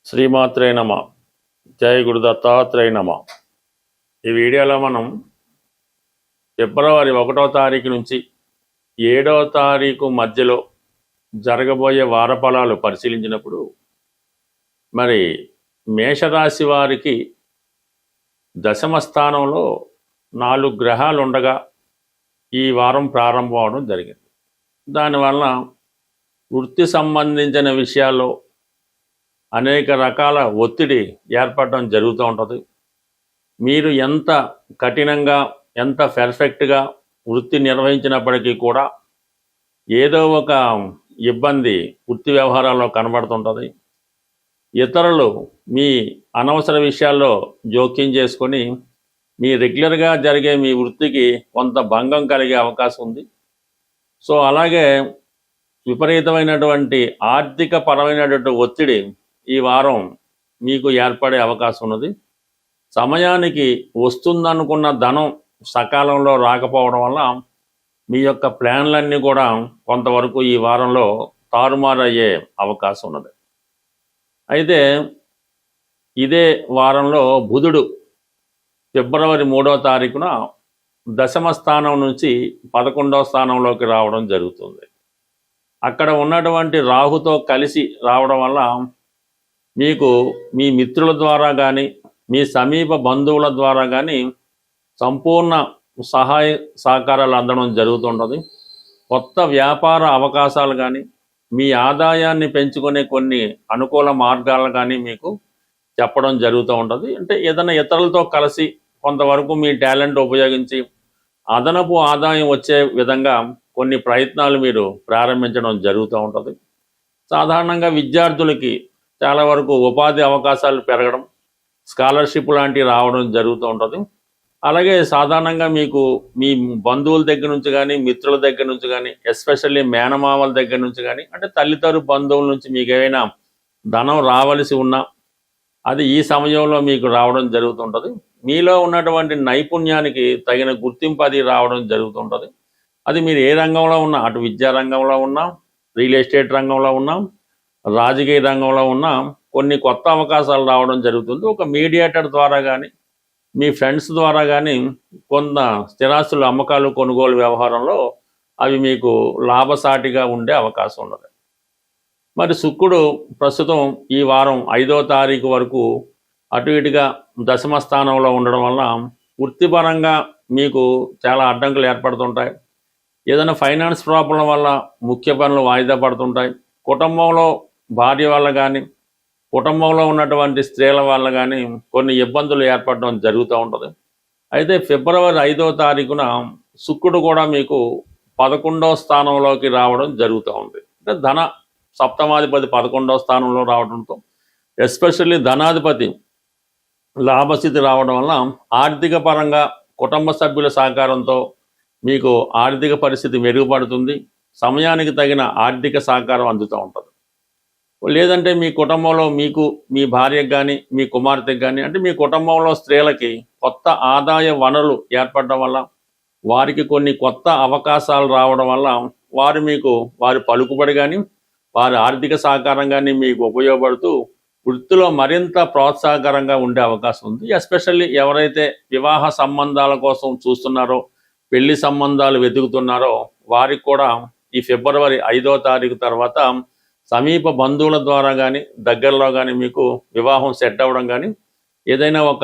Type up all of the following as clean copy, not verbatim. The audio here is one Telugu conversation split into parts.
శ్రీమాత్రే నమ. జై గురు దత్తాత్రేయ నమ. ఈ వీడియోలో మనం ఫిబ్రవరి 1వ తారీఖు నుంచి 7వ తారీఖు మధ్యలో జరగబోయే వారఫలాలు పరిశీలించినప్పుడు మరి మేషరాశి వారికి దశమ స్థానంలో 4 గ్రహాలు ఉండగా ఈ వారం ప్రారంభం అవడం జరిగింది. దానివల్ల వృత్తి సంబంధించిన విషయాల్లో అనేక రకాల ఒత్తిడి ఏర్పడడం జరుగుతూ ఉంటుంది. మీరు ఎంత కఠినంగా ఎంత పర్ఫెక్ట్గా వృత్తి నిర్వహించినప్పటికీ కూడా ఏదో ఒక ఇబ్బంది వృత్తి వ్యవహారాల్లో కనబడుతుంటుంది. ఇతరులు మీ అనవసర విషయాల్లో జోక్యం చేసుకొని మీ రెగ్యులర్గా జరిగే మీ వృత్తికి కొంత భంగం కలిగే అవకాశం ఉంది. సో అలాగే విపరీతమైనటువంటి ఆర్థిక పరమైనటువంటి ఒత్తిడి ఈ వారం మీకు ఏర్పడే అవకాశం ఉన్నది. సమయానికి వస్తుందనుకున్న ధనం సకాలంలో రాకపోవడం వల్ల మీ యొక్క ప్లాన్లన్నీ కూడా కొంతవరకు ఈ వారంలో తారుమారయ్యే అవకాశం ఉన్నది. అయితే ఇదే వారంలో బుధుడు ఫిబ్రవరి 3వ తారీఖున దశమ స్థానం నుంచి 11వ స్థానంలోకి రావడం జరుగుతుంది. అక్కడ ఉన్నటువంటి రాహుతో కలిసి రావడం వల్ల మీకు మీ మిత్రుల ద్వారా కానీ మీ సమీప బంధువుల ద్వారా కానీ సంపూర్ణ సహాయ సహకారాలు అందడం జరుగుతుంటుంది. కొత్త వ్యాపార అవకాశాలు కానీ మీ ఆదాయాన్ని పెంచుకునే కొన్ని అనుకూల మార్గాలు కానీ మీకు చెప్పడం జరుగుతూ ఉంటుంది. అంటే ఏదైనా ఇతరులతో కలిసి కొంతవరకు మీ టాలెంట్ ఉపయోగించి అదనపు ఆదాయం వచ్చే విధంగా కొన్ని ప్రయత్నాలు మీరు ప్రారంభించడం జరుగుతూ ఉంటుంది. సాధారణంగా విద్యార్థులకి చాలా వరకు ఉపాధి అవకాశాలు పెరగడం, స్కాలర్షిప్ లాంటివి రావడం జరుగుతూ ఉంటుంది. అలాగే సాధారణంగా మీకు మీ బంధువుల దగ్గర నుంచి కానీ మిత్రుల దగ్గర నుంచి కానీ ఎస్పెషల్లీ మేనమామల దగ్గర నుంచి కానీ అంటే తల్లిదండ్రు బంధువుల నుంచి మీకు ఏమైనా ధనం రావలసి ఉన్నా అది ఈ సమయంలో మీకు రావడం జరుగుతుంటుంది. మీలో ఉన్నటువంటి నైపుణ్యానికి తగిన గుర్తింపు అది రావడం జరుగుతుంటుంది. అది మీరు ఏ రంగంలో ఉన్నా, అటు విద్యా రంగంలో ఉన్నా, రియల్ ఎస్టేట్ రంగంలో ఉన్నా, రాజకీయ రంగంలో ఉన్న కొన్ని కొత్త అవకాశాలు రావడం జరుగుతుంది. ఒక మీడియేటర్ ద్వారా కానీ మీ ఫ్రెండ్స్ ద్వారా కానీ కొంత స్థిరాస్తుల అమ్మకాలు కొనుగోలు వ్యవహారంలో అవి మీకు లాభసాటిగా ఉండే అవకాశం ఉన్నది. మరి శుక్రుడు ప్రస్తుతం ఈ వారం 5వ తారీఖు వరకు అటు ఇటుగా దశమ స్థానంలో ఉండడం వల్ల వృత్తిపరంగా మీకు చాలా అడ్డంకులు ఏర్పడుతుంటాయి. ఏదైనా ఫైనాన్స్ ప్రాబ్లం వల్ల ముఖ్య పనులు వాయిదా పడుతుంటాయి. కుటుంబంలో భార్య వల్ల కానీ కుటుంబంలో ఉన్నటువంటి స్త్రీల వల్ల కానీ కొన్ని ఇబ్బందులు ఏర్పడడం జరుగుతూ ఉంటుంది. అయితే ఫిబ్రవరి 5వ తారీఖున శుక్రుడు కూడా మీకు 11వ స్థానంలోకి రావడం జరుగుతూ ఉంది. అంటే ధన సప్తమాధిపతి 11వ స్థానంలో రావడంతో ఎస్పెషల్లీ ధనాధిపతి లాభస్థితి రావడం వల్ల ఆర్థిక పరంగా కుటుంబ సభ్యుల సహకారంతో మీకు ఆర్థిక పరిస్థితి మెరుగుపడుతుంది. సమయానికి తగిన ఆర్థిక సహకారం అందుతూ ఉంటుంది. లేదంటే మీ కుటుంబంలో మీకు మీ భార్యకు కానీ మీ కుమార్తెకు కానీ అంటే మీ కుటుంబంలో స్త్రీలకి కొత్త ఆదాయ వనరులు ఏర్పడడం వల్ల వారికి కొన్ని కొత్త అవకాశాలు రావడం వల్ల వారు మీకు వారి పలుకుబడి కానీ వారి ఆర్థిక సహకారం కానీ మీకు ఉపయోగపడుతూ వృత్తిలో మరింత ప్రోత్సాహకరంగా ఉండే అవకాశం ఉంది. ఎస్పెషల్లీ ఎవరైతే వివాహ సంబంధాల కోసం చూస్తున్నారో, పెళ్లి సంబంధాలు వెతుకుతున్నారో వారికి కూడా ఈ ఫిబ్రవరి 5వ తారీఖు తర్వాత సమీప బంధువుల ద్వారా కానీ దగ్గరలో కానీ మీకు వివాహం సెట్ అవ్వడం కానీ ఏదైనా ఒక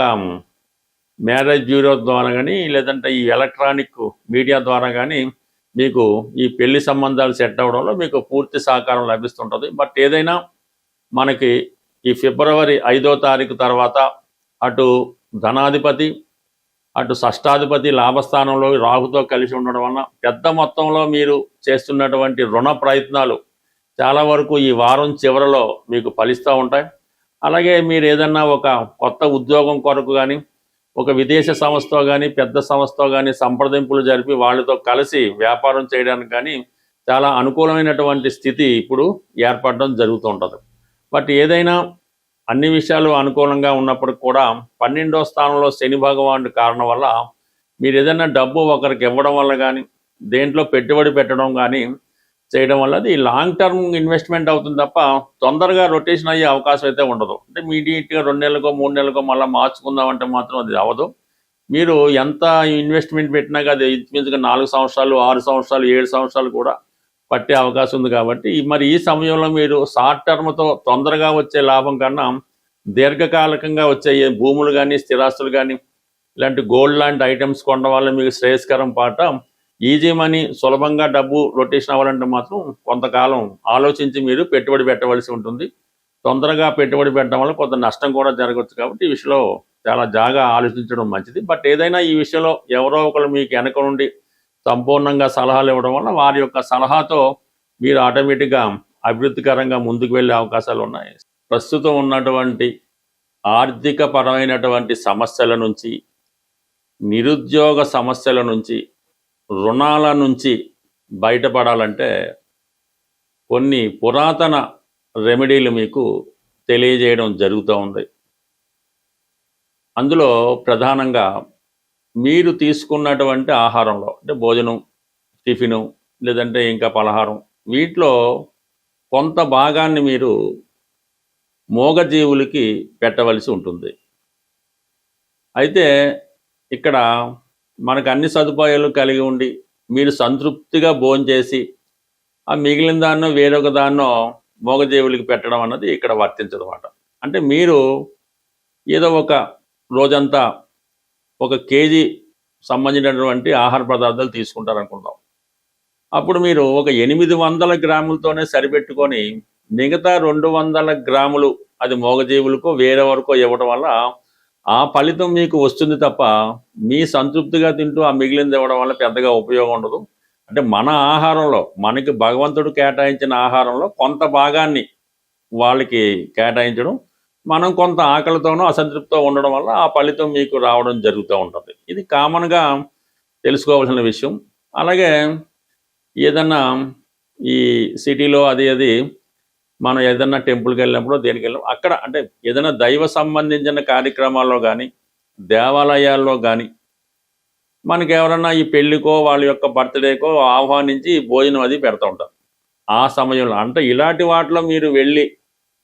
మ్యారేజ్ బ్యూరో ద్వారా కానీ లేదంటే ఈ ఎలక్ట్రానిక్ మీడియా ద్వారా కానీ మీకు ఈ పెళ్లి సంబంధాలు సెట్ అవ్వడంలో మీకు పూర్తి సహకారం లభిస్తుంటుంది. బట్ ఏదైనా మనకి ఈ ఫిబ్రవరి 5వ తారీఖు తర్వాత అటు ధనాధిపతి అటు షష్టాధిపతి లాభస్థానంలో రాహుతో కలిసి ఉండడం వలన పెద్ద మొత్తంలో మీరు చేస్తున్నటువంటి రుణ ప్రయత్నాలు చాలా వరకు ఈ వారం చివరిలో మీకు ఫలిస్తూ ఉంటాయి. అలాగే మీరు ఏదన్నా ఒక కొత్త ఉద్యోగం కొరకు కానీ ఒక విదేశ సంస్థతో కానీ పెద్ద సంస్థతో కానీ సంప్రదింపులు జరిపి వాళ్ళతో కలిసి వ్యాపారం చేయడానికి కానీ చాలా అనుకూలమైనటువంటి స్థితి ఇప్పుడు ఏర్పడడం జరుగుతూ ఉంటుంది. బట్ ఏదైనా అన్ని విషయాలు అనుకూలంగా ఉన్నప్పటికి కూడా 12వ స్థానంలో శని భగవానుడి కారణం వల్ల మీరు ఏదైనా డబ్బు ఒకరికి ఇవ్వడం వల్ల కానీ దేంట్లో పెట్టుబడి పెట్టడం కానీ చేయడం వల్ల అది లాంగ్ టర్మ్ ఇన్వెస్ట్మెంట్ అవుతుంది తప్ప తొందరగా రొటేషన్ అయ్యే అవకాశం అయితే ఉండదు. అంటే ఇమీడియట్గా 2 నెలలకో 3 నెలలకో మళ్ళీ మార్చుకుందామంటే మాత్రం అది అవ్వదు. మీరు ఎంత ఇన్వెస్ట్మెంట్ పెట్టినా అది ఇంచుమించుగా 4 సంవత్సరాలు 6 సంవత్సరాలు 7 సంవత్సరాలు కూడా పట్టే అవకాశం ఉంది. కాబట్టి మరి ఈ సమయంలో మీరు షార్ట్ టర్మ్తో తొందరగా వచ్చే లాభం కన్నా దీర్ఘకాలికంగా వచ్చే భూములు కానీ స్థిరాస్తులు కానీ ఇలాంటి గోల్డ్ లాంటి ఐటమ్స్ కొనడం వల్ల మీకు శ్రేయస్కరం పాట ఈజీ మనీ సులభంగా డబ్బు రొటేషన్ అవ్వాలంటే మాత్రం కొంతకాలం ఆలోచించి మీరు పెట్టుబడి పెట్టవలసి ఉంటుంది. తొందరగా పెట్టుబడి పెట్టడం వల్ల కొంత నష్టం కూడా జరగవచ్చు. కాబట్టి ఈ విషయంలో చాలా జాగా ఆలోచించడం మంచిది. బట్ ఏదైనా ఈ విషయంలో ఎవరో ఒకరు మీకు వెనక నుండి సంపూర్ణంగా సలహాలు ఇవ్వడం వల్ల వారి యొక్క సలహాతో మీరు ఆటోమేటిక్గా అభివృద్ధికరంగా ముందుకు వెళ్ళే అవకాశాలు ఉన్నాయి. ప్రస్తుతం ఉన్నటువంటి ఆర్థిక పరమైనటువంటి సమస్యల నుంచి, నిరుద్యోగ సమస్యల నుంచి, రుణాల నుంచి బయటపడాలంటే కొన్ని పురాతన రెమెడీలు మీకు తెలియజేయడం జరుగుతూ ఉంది. అందులో ప్రధానంగా మీరు తీసుకున్నటువంటి ఆహారంలో అంటే భోజనం, టిఫిను లేదంటే ఇంకా పలహారం వీటిలో కొంత భాగాన్ని మీరు మూగజీవులకి పెట్టవలసి ఉంటుంది. అయితే ఇక్కడ మనకు అన్ని సదుపాయాలు కలిగి ఉండి మీరు సంతృప్తిగా భోంచేసి ఆ మిగిలిన దాన్నో వేరొక దాన్నో మూగజీవులకి పెట్టడం అన్నది ఇక్కడ వర్తించదు అన్నమాట. అంటే మీరు ఏదో ఒక రోజంతా 1 కేజీ సంబంధించినటువంటి ఆహార పదార్థాలు తీసుకుంటారనుకుందాం. అప్పుడు మీరు ఒక 800 గ్రాములతోనే సరిపెట్టుకొని మిగతా 200 గ్రాములు అది మూగజీవులకో వేరెవరికో ఇవ్వడం వల్ల ఆ ఫలితం మీకు వస్తుంది తప్ప మీ సంతృప్తిగా తింటూ ఆ మిగిలింది ఇవ్వడం వల్ల పెద్దగా ఉపయోగం ఉండదు. అంటే మన ఆహారంలో మనకి భగవంతుడు కేటాయించిన ఆహారంలో కొంత భాగాన్ని వాళ్ళకి కేటాయించడం, మనం కొంత ఆకలితోనో అసంతృప్తితో ఉండడం వల్ల ఆ ఫలితం మీకు రావడం జరుగుతూ ఉంటుంది. ఇది కామన్గా తెలుసుకోవాల్సిన విషయం. అలాగే ఏదన్నా ఈ సిటీలో అది మనం ఏదన్నా టెంపుల్కి వెళ్ళినప్పుడు దేనికి వెళ్ళినప్పుడు అక్కడ అంటే ఏదైనా దైవ సంబంధించిన కార్యక్రమాల్లో కానీ దేవాలయాల్లో కానీ మనకి ఎవరన్నా ఈ పెళ్ళికో వాళ్ళ యొక్క బర్త్డేకో ఆహ్వానించి భోజనం అది పెడతా ఉంటారు. ఆ సమయంలో అంటే ఇలాంటి వాటిలో మీరు వెళ్ళి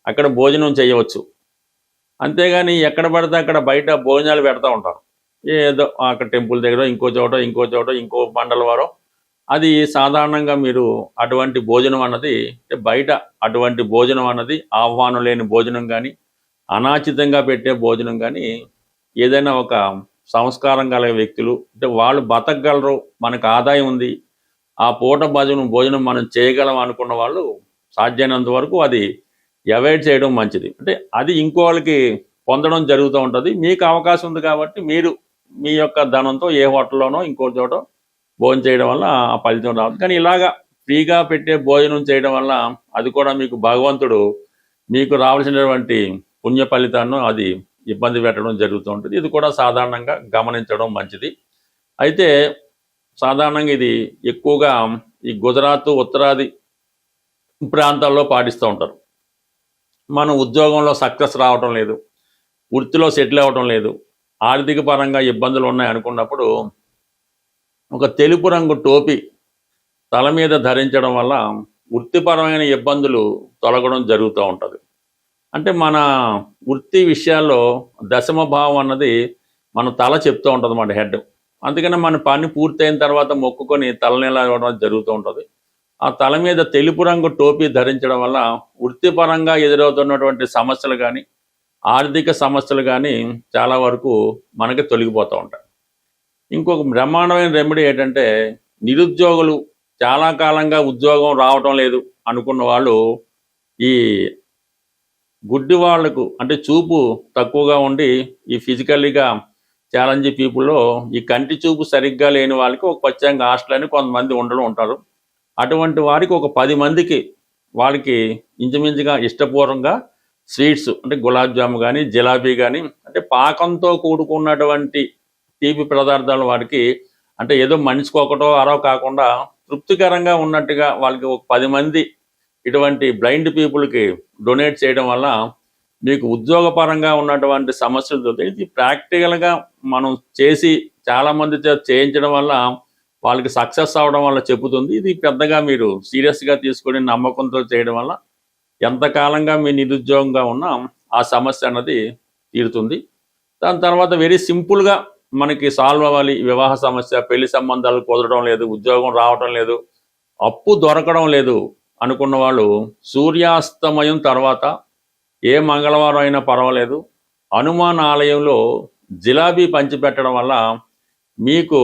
అక్కడ భోజనం చేయవచ్చు. అంతేగాని ఎక్కడ పడితే అక్కడ బయట భోజనాలు పెడతా ఉంటారు. ఏదో అక్కడ టెంపుల్ దగ్గర ఇంకో చోట ఇంకో మండల వారో అది సాధారణంగా మీరు అటువంటి భోజనం అన్నది బయట అటువంటి భోజనం అన్నది ఆహ్వానం లేని భోజనం కానీ అనాచితంగా పెట్టే భోజనం కానీ ఏదైనా ఒక సంస్కారం కలిగే వ్యక్తులు అంటే వాళ్ళు బతకగలరు, మనకు ఆదాయం ఉంది, ఆ పూట భోజనం మనం చేయగలం అనుకున్న వాళ్ళు సాధ్యమైనంత వరకు అది అవాయిడ్ చేయడం మంచిది. అంటే అది ఇంకో వాళ్ళకి పొందడం జరుగుతూ ఉంటుంది. మీకు అవకాశం ఉంది కాబట్టి మీరు మీ యొక్క ధనంతో ఏ హోటల్లోనో ఇంకో చోట భోజనం చేయడం వల్ల ఆ ఫలితం రాదు. కానీ ఇలాగా ఫ్రీగా పెట్టే భోజనం చేయడం వల్ల అది కూడా మీకు భగవంతుడు మీకు రావాల్సినటువంటి పుణ్య ఫలితాన్ని అది ఇబ్బంది పెట్టడం జరుగుతూ ఉంటుంది. ఇది కూడా సాధారణంగా గమనించడం మంచిది. అయితే సాధారణంగా ఇది ఎక్కువగా ఈ గుజరాత్ ఉత్తరాది ప్రాంతాల్లో పాటిస్తూ ఉంటారు. మనం ఉద్యోగంలో సక్సెస్ రావటం లేదు, వృత్తిలో సెటిల్ అవ్వటం లేదు, ఆర్థిక పరంగా ఇబ్బందులు ఉన్నాయి అనుకున్నప్పుడు ఒక తెలుపు రంగు టోపీ తల మీద ధరించడం వల్ల వృత్తిపరమైన ఇబ్బందులు తొలగడం జరుగుతూ ఉంటుంది. అంటే మన వృత్తి విషయాల్లో దశమ భావం అన్నది మన తల చెప్తూ ఉంటుంది అన్నమాట, హెడ్. అందుకని మన పని పూర్తయిన తర్వాత మొక్కుకొని తలనీలా ఇవ్వడం జరుగుతూ ఉంటుంది. ఆ తల మీద తెలుపు రంగు టోపీ ధరించడం వల్ల వృత్తిపరంగా ఎదురవుతున్నటువంటి సమస్యలు కానీ ఆర్థిక సమస్యలు కానీ చాలా వరకు మనకి తొలగిపోతూ ఉంటాయి. ఇంకొక బ్రహ్మాండమైన రెమెడీ ఏంటంటే నిరుద్యోగులు చాలా కాలంగా ఉద్యోగం రావటం లేదు అనుకున్న వాళ్ళు ఈ గుడ్డి వాళ్లకు అంటే చూపు తక్కువగా ఉండి ఈ ఫిజికల్లీగా ఛాలెంజ్ పీపుల్లో ఈ కంటి చూపు సరిగ్గా లేని వాళ్ళకి ఒక ప్రత్యేకంగా హాస్టల్ అని కొంతమంది ఉంటారు. అటువంటి వారికి ఒక 10 మందికి వాళ్ళకి ఇంచుమించుగా ఇష్టపూర్వకంగా స్వీట్స్ అంటే గులాబ్ జాము కానీ జిలాబీ కానీ అంటే పాకంతో కూడుకున్నటువంటి తీపి పదార్థాలు వారికి అంటే ఏదో మనిషికి ఒకటో అరో కాకుండా తృప్తికరంగా ఉన్నట్టుగా వాళ్ళకి ఒక 10 మంది ఇటువంటి బ్లైండ్ పీపుల్కి డొనేట్ చేయడం వల్ల మీకు ఉద్యోగపరంగా ఉన్నటువంటి సమస్యలు ఇది ప్రాక్టికల్గా మనం చేసి చాలామంది చేయించడం వల్ల వాళ్ళకి సక్సెస్ అవడం వల్ల చెబుతుంది. ఇది పెద్దగా మీరు సీరియస్గా తీసుకొని నమ్మకంతో చేయడం వల్ల ఎంతకాలంగా మీ నిరుద్యోగంగా ఉన్నా ఆ సమస్య అన్నది తీరుతుంది. దాని తర్వాత వెరీ సింపుల్గా మనకి సాల్వ్ అవ్వాలి. వివాహ సమస్య, పెళ్లి సంబంధాలు కుదరడం లేదు, ఉద్యోగం రావడం లేదు, అప్పు దొరకడం లేదు అనుకున్న వాళ్ళు సూర్యాస్తమయం తర్వాత ఏ మంగళవారం అయినా పర్వాలేదు హనుమాన్ ఆలయంలో జిలాబీ పంచిపెట్టడం వల్ల మీకు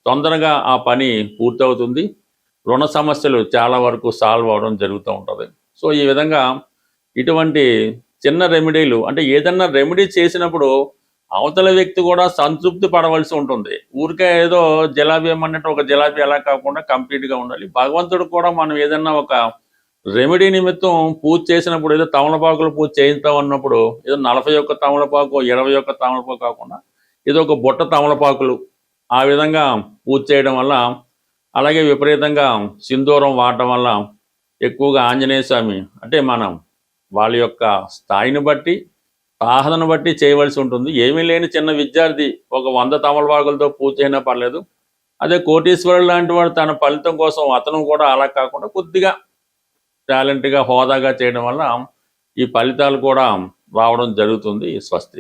తొందరగా ఆ పని పూర్తవుతుంది. రుణ సమస్యలు చాలా వరకు సాల్వ్ అవడం జరుగుతూ ఉంటుంది. సో ఈ విధంగా ఇటువంటి చిన్న రెమెడీలు, అంటే ఏదన్నా రెమెడీ చేసినప్పుడు అవతల వ్యక్తి కూడా సంతృప్తి పడవలసి ఉంటుంది. ఊరికే ఏదో జిలాబీ ఏమన్నట్టు ఒక జిలాబీ ఎలా కాకుండా కంప్లీట్గా ఉండాలి. భగవంతుడు కూడా మనం ఏదన్నా ఒక రెమెడీ నిమిత్తం పూజ చేసినప్పుడు, ఏదో తమలపాకులు పూజ చేయిస్తాం అన్నప్పుడు ఏదో 41 తమలపాకు 21 తమలపాకు కాకుండా ఏదో ఒక బుట్ట తమలపాకులు ఆ విధంగా పూజ చేయడం వల్ల, అలాగే విపరీతంగా సింధూరం వాడటం వల్ల, ఎక్కువగా ఆంజనేయ స్వామి అంటే మనం వాళ్ళ యొక్క స్థాయిని బట్టి సాధనను బట్టి చేయవలసి ఉంటుంది. ఏమీ లేని చిన్న విద్యార్థి ఒక 100 తమలపాకులతో పూజ అయినా పర్లేదు. అదే కోటీశ్వరుడు లాంటి వాడు తన ఫలితం కోసం అతను కూడా అలా కాకుండా కొద్దిగా టాలెంట్గా హోదాగా చేయడం వల్ల ఈ ఫలితాలు కూడా రావడం జరుగుతుంది. స్వస్తి.